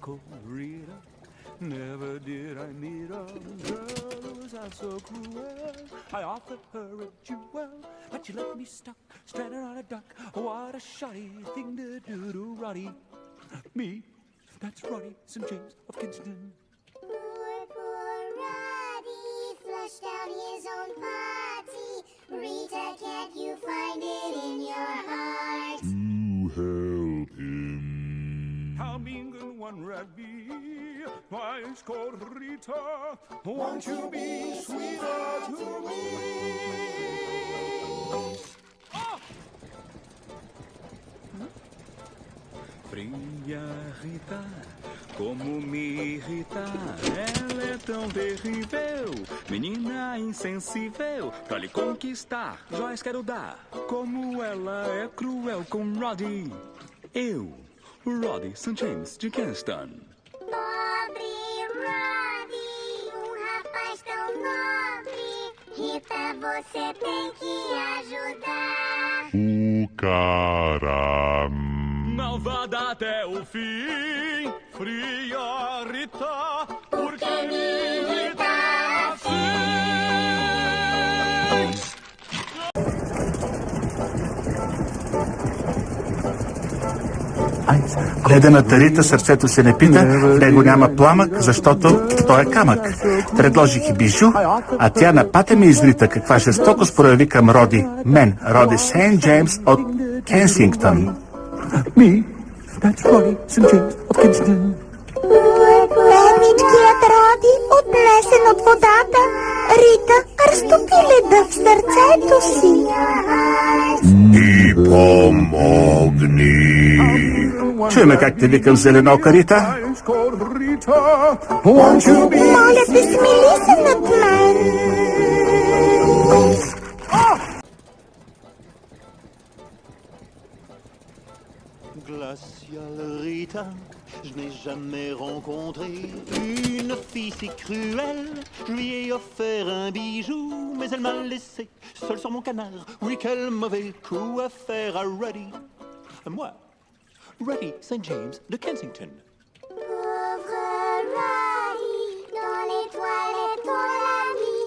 called Rita. Never did I meet a girl who was half so cruel. I offered her a jewel, but she left me stuck, stranded on a dock. What a shoddy thing to do to Roddy. Me, that's Roddy St. James of Kingston. Poor Roddy flushed out his own party. Rita, can't you find it in your heart to help him? How mean can one rat be? Why, it's called Rita. Won't you be sweeter to me? Oh! Fria Rita, como me irrita. Ela é tão terrível, menina insensível. Pra lhe conquistar, joias quero dar. Como ela é cruel com Roddy. Eu, Roddy St. James de Kingston. Pobre Roddy, rapaz tão nobre. Rita, você tem que ajudar. O cara Malvada até o fim, fria Rita, porque me irrita assim. Гледаната Рита сърцето се не пита, в него няма пламък, защото той е камък. Предложих и бижу, а тя напате ме изрита. Каква жестокост прояви към Роди. Мен, Роди Сейнт Джеймс от Кенсингтън. Me, that's Roddy St. James of Kingston. Бедничкият Роди, отнесен от водата. Рита разтопи леда в сърцето си. и помогни. Чуй ме как те викам зеленока Рита. Моля те, смили се над мен. Glaciale Rita, je n'ai jamais rencontré une fille si cruelle. Je lui ai offert un bijou, mais elle m'a laissé seul sur mon canard. Oui, quel mauvais coup à faire à Roddy. Moi, Roddy St. James de Kensington. Pauvre Roddy, dans les toilettes ton ami.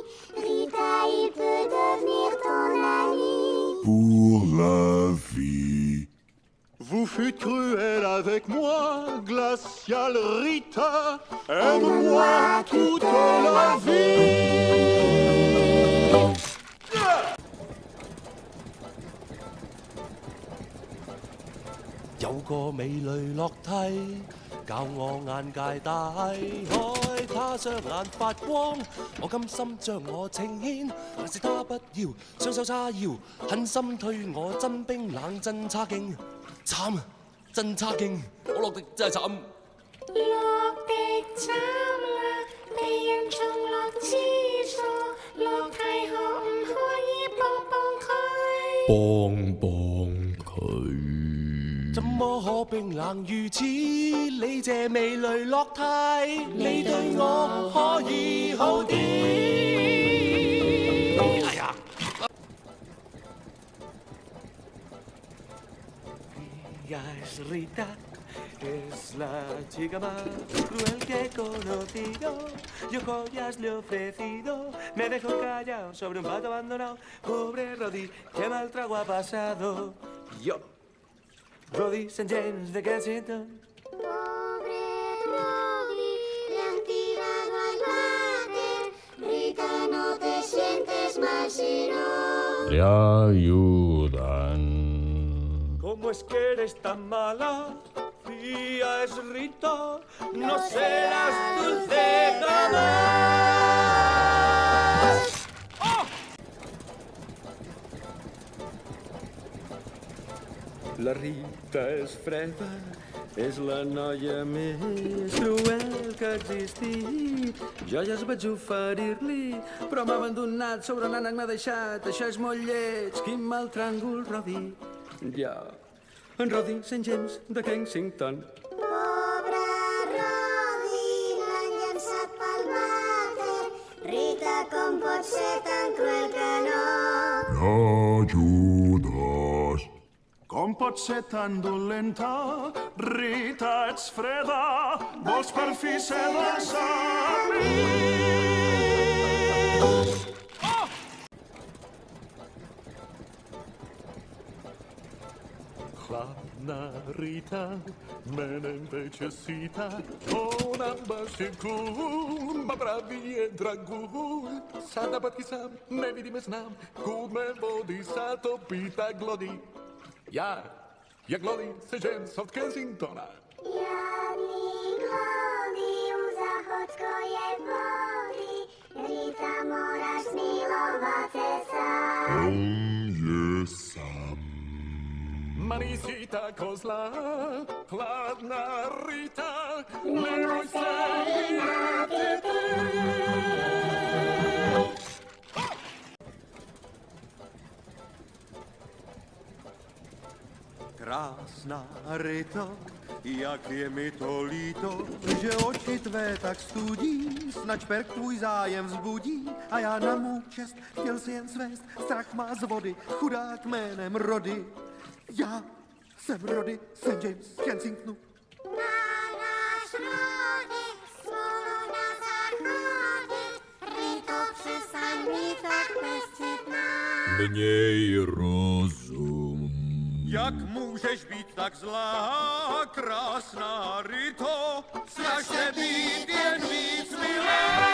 Rita, il peut devenir ton ami. Pour la vie. Vous fûtes cruel avec moi, glaciale Rita. Aime-moi toute la vie.有個美女落梯，教我眼界大開，她雙眼發光，我甘心將我呈獻，但是她不要，雙手叉腰，狠心推我真冰冷真差勁，慘啊，真差勁，我落得真係慘。落地慘啦，被人從落廁所，落梯可唔可以幫幫佢？幫幫佢。怎麼可冰冷如此？你這美女落梯，你對我可以好啲。哎呀Es Rita, es la chica más cruel que he conocido. Yo joyas le he ofrecido, me dejó callado sobre un pato abandonado. Pobre Roddy, qué mal trago ha pasado. Yo, Roddy St. James de Kensington. Pobre Roddy, le han tirado al váter. Rita, no te sientes mal si no Le ayudan. ¿Cómo es que eres tan mala? Fría es Rita, no serás dulce jamás. ¡Oh! La Rita és freda, és la noia més cruel que ha existit. Jo ja es vaig oferir-li, però m'ha abandonat, sobre un ànec m'ha deixat. Això és molt lleig, quin mal tràngol, Roddy. Ja, en Roddy St. James de Kensington. Pobre Roddy, l'han llançat pel vàter. Rita, com pot ser tan cruel que no? Ajudes. Com pot ser tan dolenta, Rita, ets freda, vols per fi ser decebent. Chladná Rita, jménem Večesíta, ona vaše kůl, má pravý je dragul. Sám na patky sám, nevidíme znám, kůdme vody sa topí tak lody. Já, jak lody, St. James od Kensingtona. Jarný glody, u záchodko je vody, Rita, moraš milovat se sám. On je sám. Manisita kozla, chladná Rita, neboj se na tebe. Krásná Rito, jak je mi to líto, že oči tvé tak studí, snad šperk tvůj zájem vzbudí a já na mou čest chtěl si jen svést, strach má z vody, chudák jménem Rody. Já jsem Rody, St. James z Kensingtonu. Náš Rody, smolu na záchody, Rito, přestaň být tak bezcitná. Měj rozum. Jak můžeš být tak zlá, krásná Rito, snaž se být jen víc milá.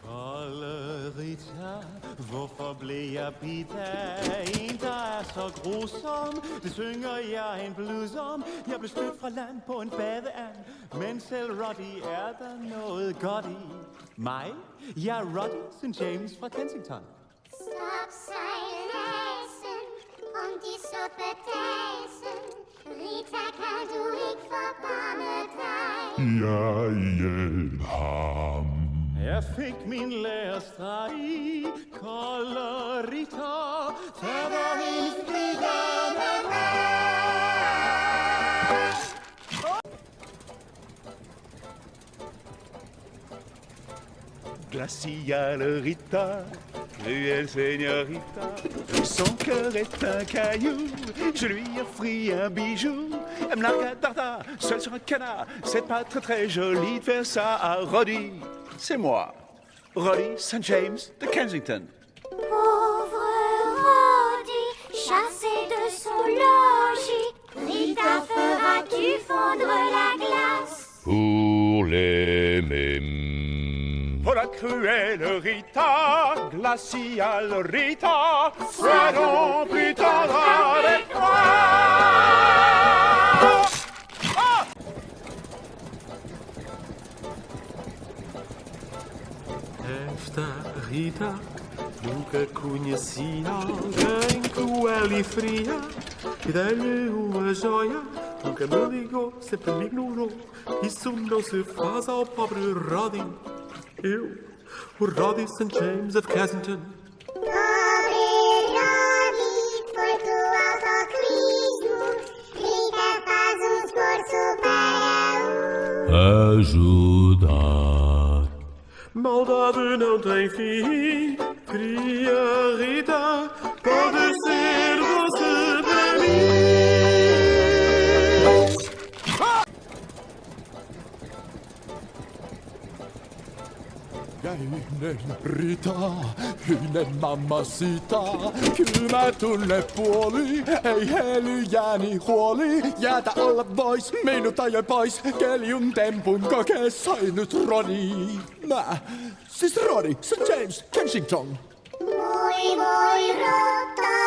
Kolde Rita, hvorfor blev jeg bidt af en, der er så grusom? Det synger jeg en blues om. Jeg blev stødt fra land på en badeand, men selv Roddy er der noget godt i. Mig? Jeg er Roddy St. James fra Kensington. Stop sejladsen om de suppetasen, Rita, kan du ikke forbarme dig? Jeg hjælp ham. Jeg fik min lærestreg i, kolde Rita, tag hvor hendes videre med mig. Glaciale Rita, cruelle señorita, son cœur est un caillou, je lui offris un bijou. Elle me largua darda, seul sur un canard, c'est pas très très joli de faire ça à Roddy. C'est moi, Roddy St. James de Kensington. Pauvre Roddy, chassé de son logis, Rita, feras-tu fondre la glace? Pour les mêmes. Oh la cruelle Rita, glaciale Rita, sois donc plus tendre avec moi. Esta Rita nunca conhecia alguém cruel e fria e dei-lhe uma joia. Nunca me ligou, sempre me ignorou. Isso não se faz ao pobre Roddy. Eu, o Roddy St. James of Kensington. Pobre Roddy, foi tu autoclismo, Rita, faz esforço para Ajudar. Maldade não tem fim, cria Rita, pode ser doce para mim. Jäinen Rita, hyinen mammasita, kylmä tunne puoli, ei helyjääni huoli. Jäätä olla vois, minut ajoi pois, keljun tempun kokee sai nyt Roddy. Siis Roddy, St. James, Kensington. Voi Rutta,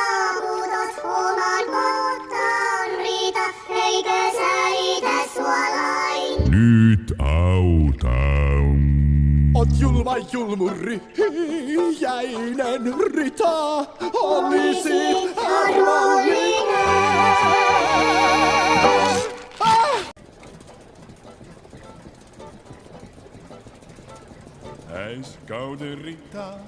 putos oman koton, Rita, eikö sä itä suolain? Nyt autan. Oot julma julmuri, jäinen Rita, olisit arvollinen. IJskoude Rita,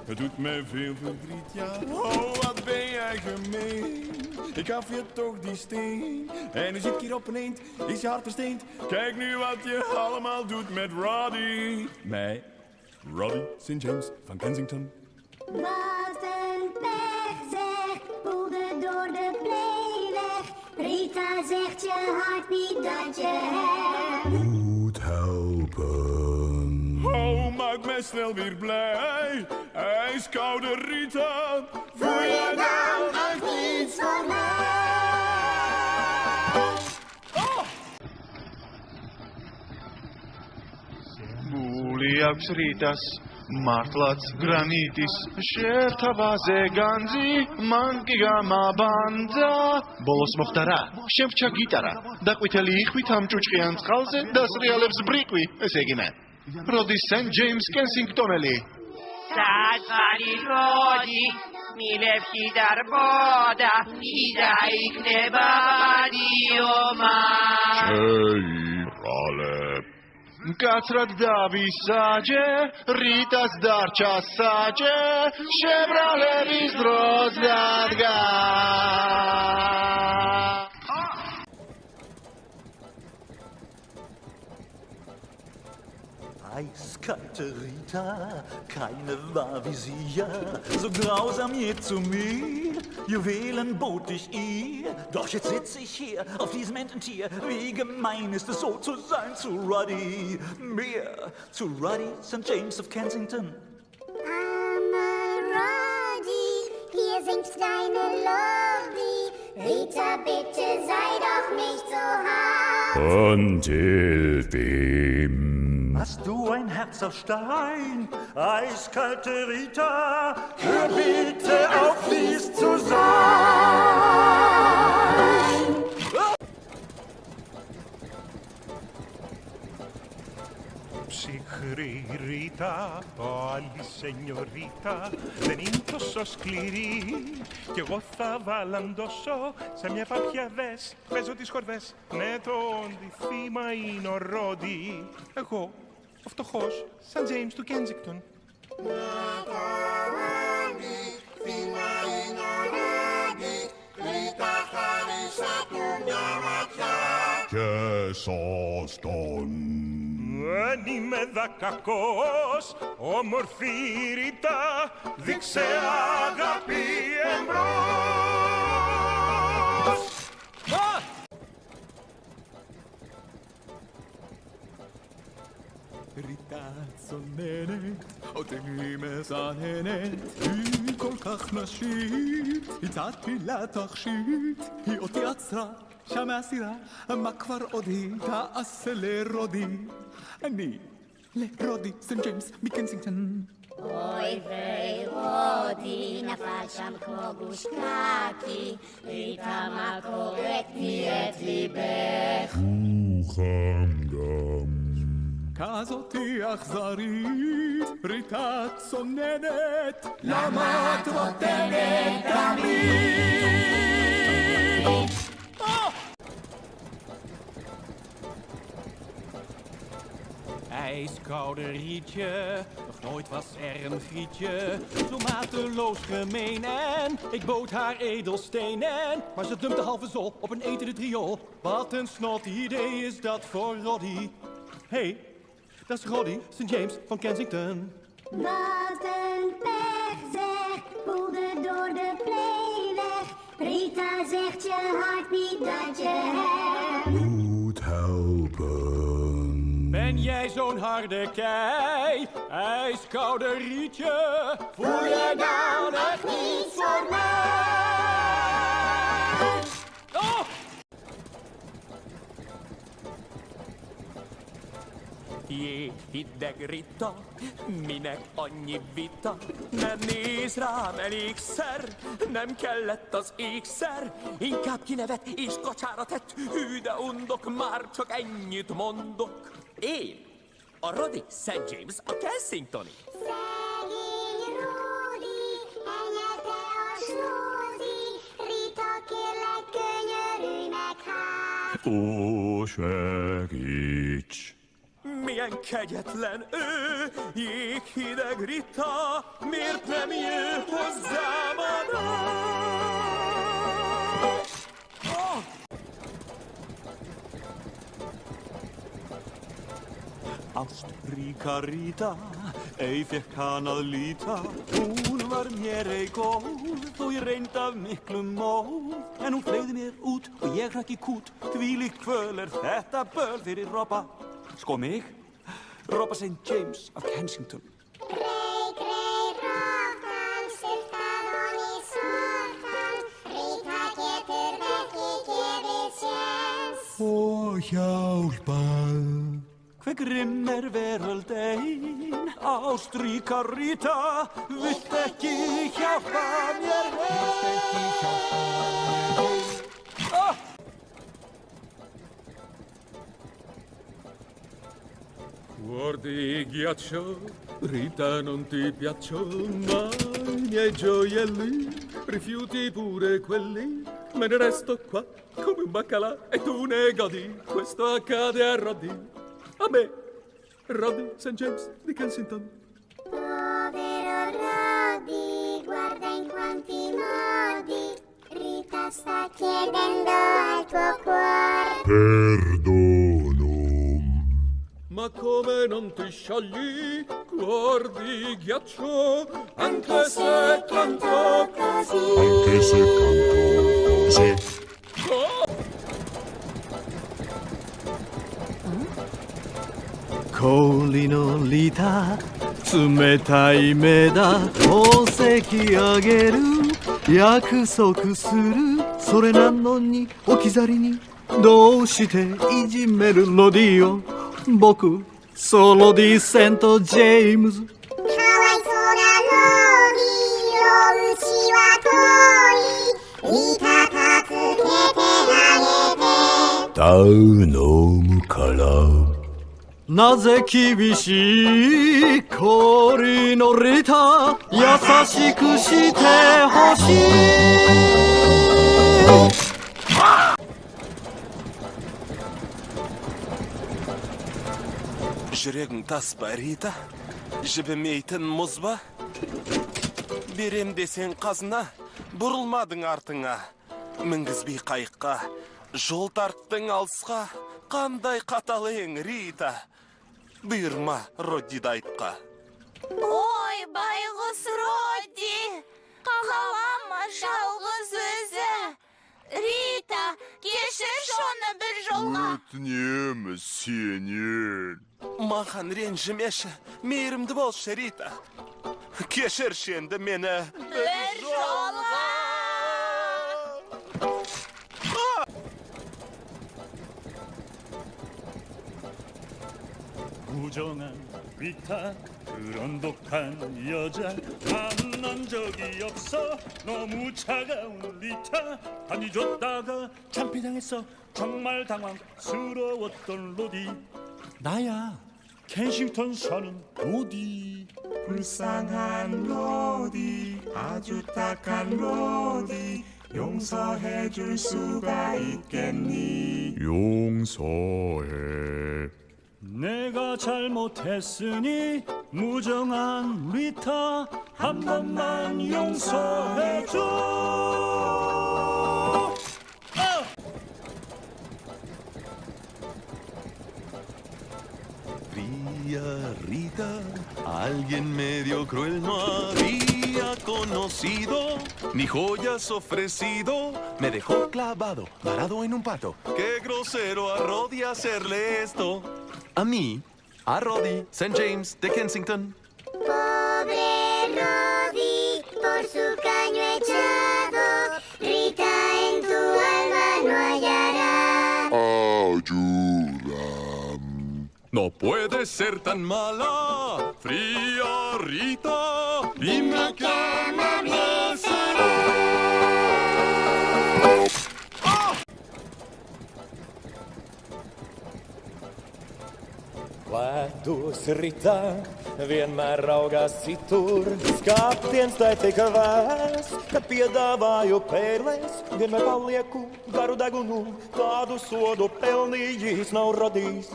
het doet me veel verdriet, ja. Oh, wat ben jij gemeen. Ik gaf je toch die steen. En nu zit ik hier op een eend, is je hart versteend. Kijk nu wat je allemaal doet met Roddy. Mij, Roddy St. James van Kensington. Wat een pech zeg, poelde door de playweg. Rita zegt je hart niet dat je hem Moet helpen. Oh, maak mij snel weer blij. IJskoude Rita. voel je dan echt niets voor mij. Buliaks Ritas, Martlats Granitis, Sherta Vaze Ganzi, Mangigama Banda, Bolos Mochtara, Shevcha Gitara, Dakwitali, Huitam Chuchkian Skalze, Das Realevs Briqui, Segime. Roddy St. James Kensingtonelli. Sad fani Roddy, mile vši dar boda, I da ih ne badi oma. Rale. Katrat Davi Sage, Ritas Darcha Sage, Chevrolet Drozdadga. Eiskalte Rita, keine war wie sie ja, so grausam je zu mir, Juwelen bot ich ihr, doch jetzt sitz ich hier auf diesem Ententier, wie gemein ist es so zu sein zu Roddy, mir, zu Roddy St. James of Kensington. Arme Roddy, hier singt deine Lobby. Rita, bitte sei doch nicht so hart. Und hilf ihm. Hast du ein Herz aus Stein, eiskalte Rita, hör bitte auf, dies zu sein. Ψυχρή Ρίτα, άλλη σενιωρίτα, δεν είναι τόσο σκληρή. Κι εγώ θα βαλαντώσω σε μια παπιά δες, παίζω τις χορδές. Ναι, το αντιθύμα είναι ο Ρόντι. Εγώ, ο φτωχός, Σαν Τζέιμς του Κένζιγκτον. Και σωστόν. Δεν είμαι κακός, όμορφη Ρίτα, δείξε αγάπη εμπρός. ריטת צוננת, אותי מזננת, היא כל כך נשית, הצעתי לה תכשיט, היא אותי עצרה, שם הסירה, מה כבר עוד היא תעשה לרודי? אני לרודי סנט ג'יימס מקנסינגטון. אוי ויי רודי, נפל שם כמו גוש קקי. ריטה, מה קורה? תני את ליבך. רוחם גם. כזאתי אכזרית, ריטת צוננת, למה את רוטנת תמיד? IJskoude Rietje, nog nooit was er een Grietje zo mateloos gemeen en ik bood haar edelstenen, maar ze dumpte halve zol op een etende triool. Wat een snot idee is dat voor Roddy. Hey, dat is Roddy St. James van Kensington. Wat een pech zeg, poelde door de playweg. Rita zegt je hart niet dat je hem Moet helpen. Ben jij zo'n harde kei, ijskoude Rietje? voel je dan echt niets voor mij? Oh! Jé, hideg Rita, minek annyi vita? Nem néz rám elégszer, nem kellett az ékszer. Inkább kinevet és kacsára tett, hű de undok, már csak ennyit mondok. Én, a Roddy St. James a Kensingtoni. Szegény Rudy, enyelte a snúzi. Rita, kérlek, könyörülj meg hát. Ó, segíts! Milyen kegyetlen ő, jéghideg Rita, miért nem jön hozzám a nap? Oh! Austrika Rita, ei fekk hann að líta. Hún var mér ei góð og ég reynd af miklum móð. En hún fleygði mér út og ég hrakk í kút. Þvílíkt kvöl þetta böl fyrir Robba. Sko mig, Robba St. James af Kensington. Grey, grey rottan, styrtað hon í sortan. Rita getur ekki gefið séns. Og hjálpað. Hve grimm veröld ein, ástríka Rita, vilt ekki hjálpa mér Guardi ghiaccio, Rita non ti piacciono mai i miei gioielli, rifiuti pure quelli, me ne resto qua come un baccalà e tu ne godi, questo accade a Roddy, a me, Roddy St. James di Kensington. Povero Roddy, guarda in quanti modi Rita sta chiedendo al tuo cuore Perdono. Ma come non ti sciogli, guardi ghiaccio, anche se canto così. Anche se canto così.氷のリタ冷たい目だ宝石あげる約束するそれなのに置き去りにどうしていじめるロディオ僕ソロディセント・ジェームズかわいそうなロディお家は遠いリタ助けてあげて頼むからなぜ厳しい氷のリタ優しくしてほしいЖүрегің тас па, Рита? Жібімейтін мұз ба? Берем десең қазына, бұрылмадың артыңа. Мінгізбей қайыққа, жол тарттың алысқа. Қандай қатал ең, Рита? Бұйырма Роддиді айтқа. Ой, байғұс Родди, қалама жалғыз өзі. Рита, кешір шоны бір жолға. Өтінем сенен. Маған ренжімеші, мейірімді болшы, Рита. Кешірші енді мені Бір жолға. 무정한 리타 그런 독한 여자 만난 적이 없어 너무 차가운 리타 한이 줬다가 참피당했어 정말 당황스러웠던 로디 나야 켄싱턴 사는 로디 불쌍한 로디 아주 딱한 로디 용서해줄 수가 있겠니 용서해 내가 잘못했으니 무정한 리타 한 번만 용서해줘 Fría Rita, alguien medio cruel no había conocido, ni joyas ofrecido, me dejó clavado, varado en un pato. Qué grosero a Roddy hacerle esto. A mí, a Roddy St. James de Kensington. Pobre Roddy, por su caño echado, Rita en tu alma no hallará. Ayuda. No puede ser tan mala, fría Rita, dime que me besará. Kvētos Rita, vienmēr raugās citur, skatiens tai tik vēs, kad piedāvāju pērlēs, vienmēr palieku garu degunu, tādu sodu pelnījis nav radījis.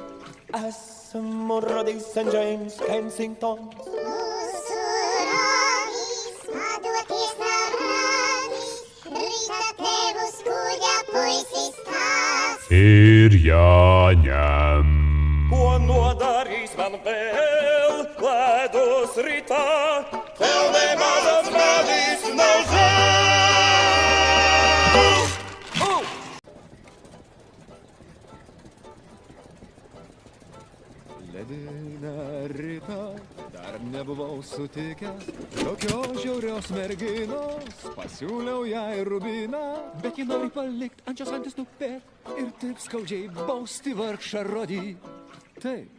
Esmu Rodijs St. James, Kensingtons. Mūsu Rodijs, padoties nav radījis, Rita tev uz kuģa puisis tās. Ir jāņem. Ko nodarīs man vēl, ledus vamos, Rita. Tell them all the brothers knows Ledinę Rita dar nebuvau sutikęs tokios žiaurios merginos, pasiūliau jai rubiną, bet ji nori palikt ant šios antis tupėt ir taip skaudžiai bausti vargšą Rodį. Taip,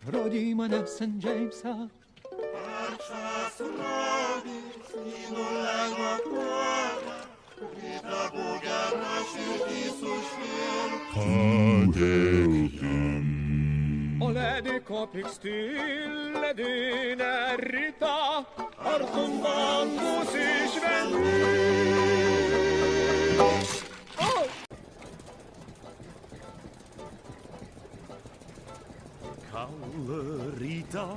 Rodį mane St. Jamesą. Vargšas Rodis, nenuleido kvapą, Rita būgena širdį sušvilpti. Padėk jam. O ledi ko pyksti, ledinė Rita, ar tu man būsi šventi? Kalle Rita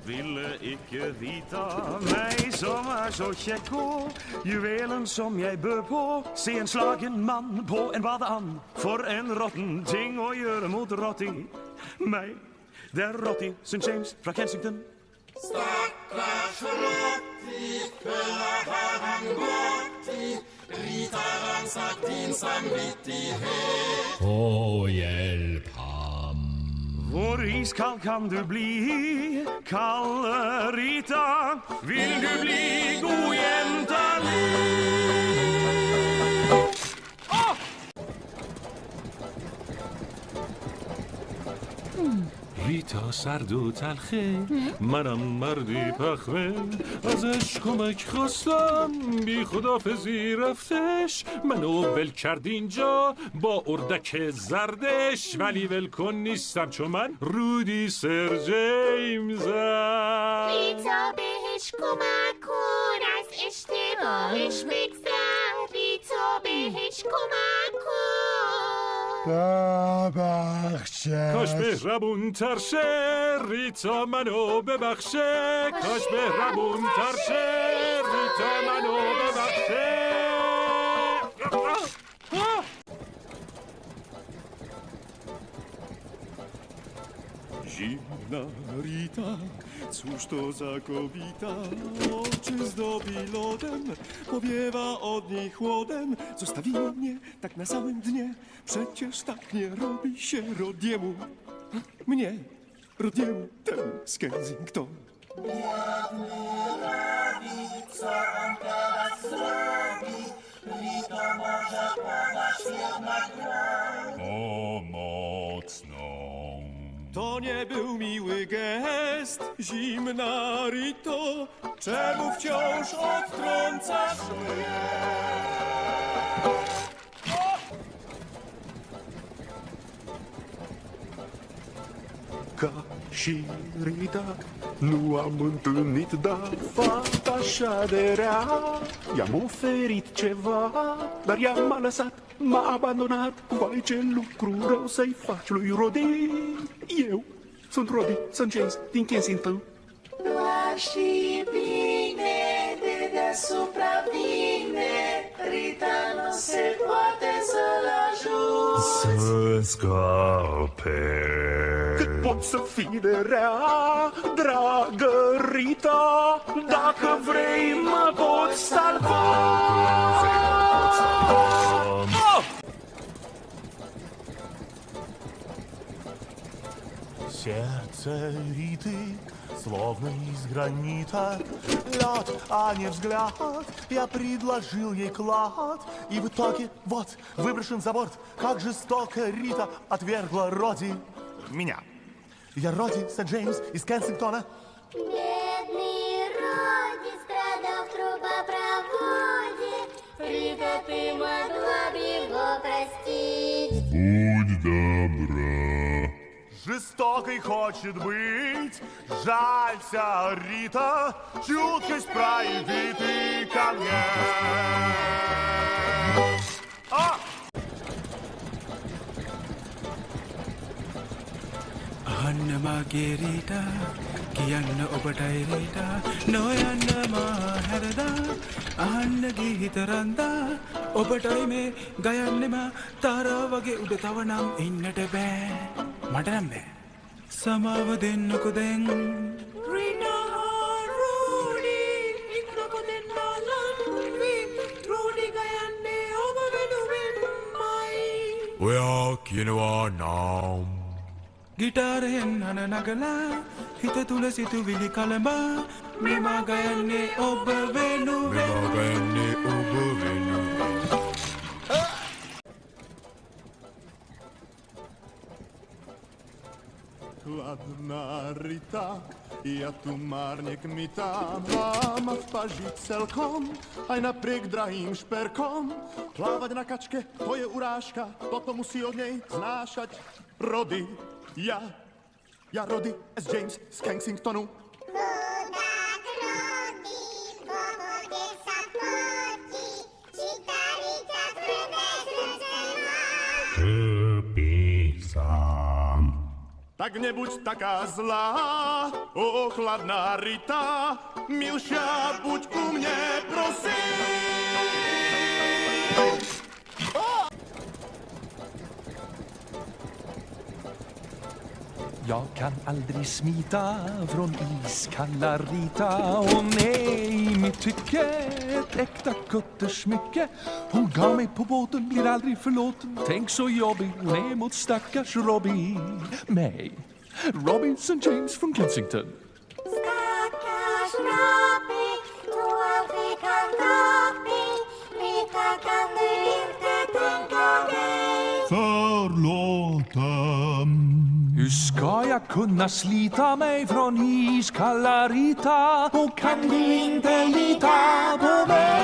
ville ikke vite meg som så kjekk og juvelen som jeg bød på. Se en slagen mann på en badeand, for en råtten ting å gjøre mot Rotti. Meg, det Rotti St. James fra Kensington. Stakkars Rotti, kølla har han gått i. Rita ransak din samvittighet. Hjelp ham. Hvor iskald kan du bli, Kalle Rita? Vil du bli god jenta nu? ریتا سرد و تلخه منم مردی پخمه ازش کمک خواستم بی خدافزی رفتش منو ول کرد اینجا با اردک زردش ولی ول کن نیستم چون من رودی سر جیمزم. ریتا بهش کمک کن از اشتباهش بگذر. ریتا بهش کمک کن. ببخشه. کاش مهربون تر شه ریتا منو ببخشه. کاش مهربون تر شه ریتا منو ببخشه. Zimna Rita, cóż to za kobieta? Oczy zdobi lodem, powiewa od niej chłodem. Zostawiła mnie tak na samym dnie, przecież tak nie robi się Rodiemu. Mnie, Rodiemu, temu z Kensington. Biedny Rodi, co on teraz zrobi? Rita może podać jednak broń. Pomocną. To nie był miły gest, zimna Rito, czemu wciąż odtrącasz mnie? Ca și Rita nu am întâlnit, dar fata așa de rea. I-am oferit ceva, dar ea m-a lăsat, m-a abandonat. Vai, ce lucru rău să-i faci lui Rodi. Eu sunt Rodi St. James din Kensington. Doar și bine, de deasupra vine, Rita nu se poate să-l ajut. Să scape. Cât pot să fii de rea, dragă Rita, dacă vrei mă poți salva. Сердце Риты, словно из гранита, лед, а не взгляд. Я предложил ей клад, и в итоге, вот, выброшен за борт. Как жестоко Рита отвергла Роди. Меня. Я Роди St. James из Кенсингтона. Бедный Роди страдал в трубопроводе. Рита, ты могла бы его простить. Будь добра. Жестокой хочет быть, жалься, Рита, чуткость прояви ты ко мне. Hanna Margherita, Kianna Obatairita, Noyanna Maharada, Hanna Gihitaranda, Obataime, Gayanima, Taravage Udatavanam in Natabe, Madame, Samavadin Nukuden, Rita. Quinoa now. Gitare nana nagala, hita tula situ vili kalamba, mi magayane obavenu, mi magayane obavenu. Ladná Rita, ja tu márne kmitám, mám vpažiť celkom, aj napriek drahým šperkom. Plávať na kačke, to je urážka, toto musí od nej znášať Rody. Ja Rody S. James z Kensingtonu. Chudák Rody, vo vode sa potí, či tá Rita tvrdé srdce má. Trpí sám. Tak nebuď taká zlá, o chladná Rita, milšia buď ku mne, prosím. Jag kan aldrig smita från iskalla Rita. Hon är i mitt tycke ett äkta kuttersmycke. Hon gav mig på båten, blir aldrig förlåten. Tänk så jobbig hon är mot stackars Robbie. Mig, Robinson James från Kensington. Stackars Robbie, du aldrig kan Robbie. Rita, kan du inte tänka dig? Förlåta. Hur ska jag kunna slita mig från iskalla Rita? Och kan du inte lita på mig?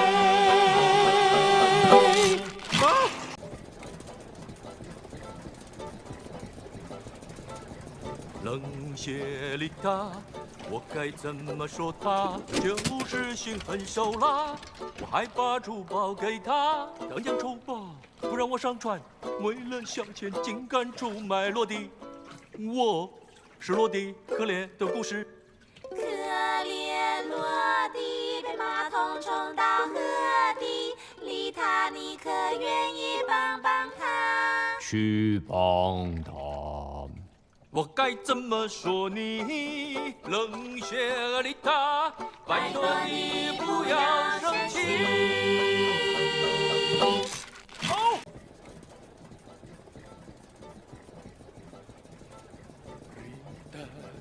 冷血里他，我该怎么说他？就是心狠手辣，我还把珠宝给他当洋丑八，不让我上船。为了向前，竟敢出卖落地。我是落地可怜的故事。可怜落地被马桶冲到河底，丽塔，你可愿意帮帮他？去帮他。我该怎么说你？冷血丽塔，拜托你不要生气。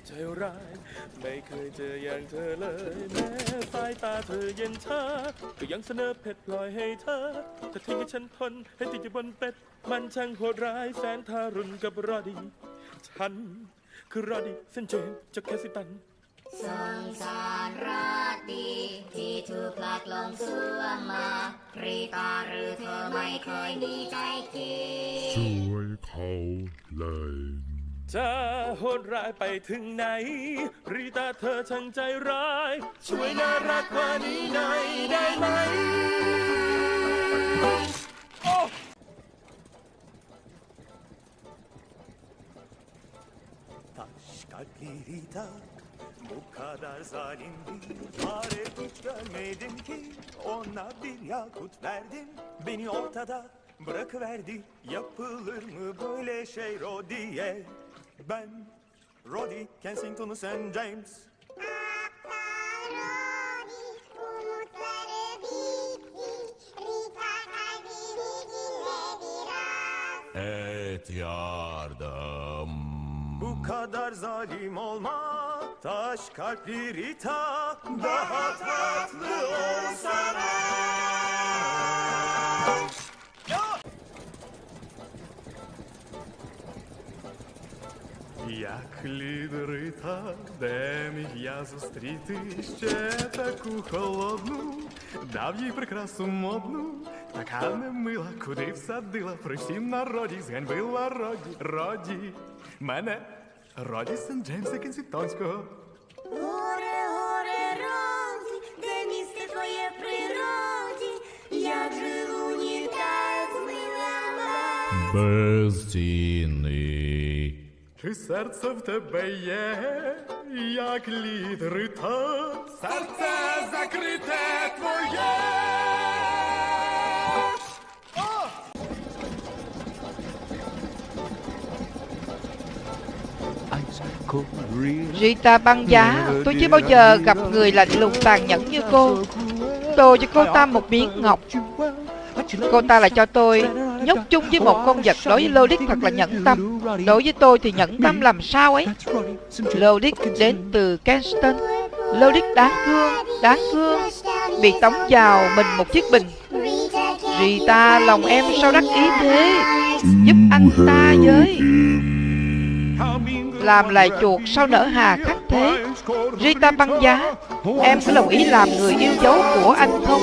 ใจร้ายไม่เคยเจออย่างเธอเลยแม้สายตาเธอเย็นชาก็ยังเสนอเพชรพลอยให้เธอจะทิ้งให้ฉันทนให้ติดอยู่บนเป็ดมันช่างโหดร้ายแสนทารุณกับรอดีฉันคือรอดีเซนเจมส์จากแคสซิตันสงสารรอดีที่ถูกผลักลงสวงมารีตาหรือเธอไม่เคยมีใจคิดช่วยเขาเลย จะโหดร้ายไปถึงไหนรีตาเธอช่างใจร้ายช่วยน่ารักกว่านี้หน่อยได้ไหมRita, bu kadar zalim bir fare hiç görmedim ki. Ona bir yakut verdim, beni ortada bırakıverdi. Yapılır mı böyle şey Rodi'ye? Ben Rodi, Kensington'u St. James. Et yardım. Bu kadar zalim olma, taş kalpli Rita, daha tatlı olsana. Як лідрита, де міг я зустріти ще таку холодну, дав їй прикрасу модну, така немила, куди всадила, при всім народі зганьбила Роді, мене Роді Сент Джеймса Кенсінгтонського. Горе, Роді, де місце твоє природі, як же унітаз змила Безцінний. Чи серце в тебе є, як лідрита? Серце закрите твоє! Rita băng giá, tôi chưa bao giờ gặp người lạnh lùng tàn nhẫn như cô. Tôi cho cô ta một miếng ngọc, cô ta lại cho tôi nhốt chung với một con vật đối với Lodick thật là nhẫn tâm. Đối với tôi thì nhẫn tâm làm sao ấy. Lodick đến từ Kenston. Lodick đáng thương, bị tống vào mình một chiếc bình. Rita, lòng em sao đắc ý thế? Giúp anh ta với. Làm lại chuột sao nở hà khắc thế? Rita băng giá, em có đồng ý làm người yêu dấu của anh không?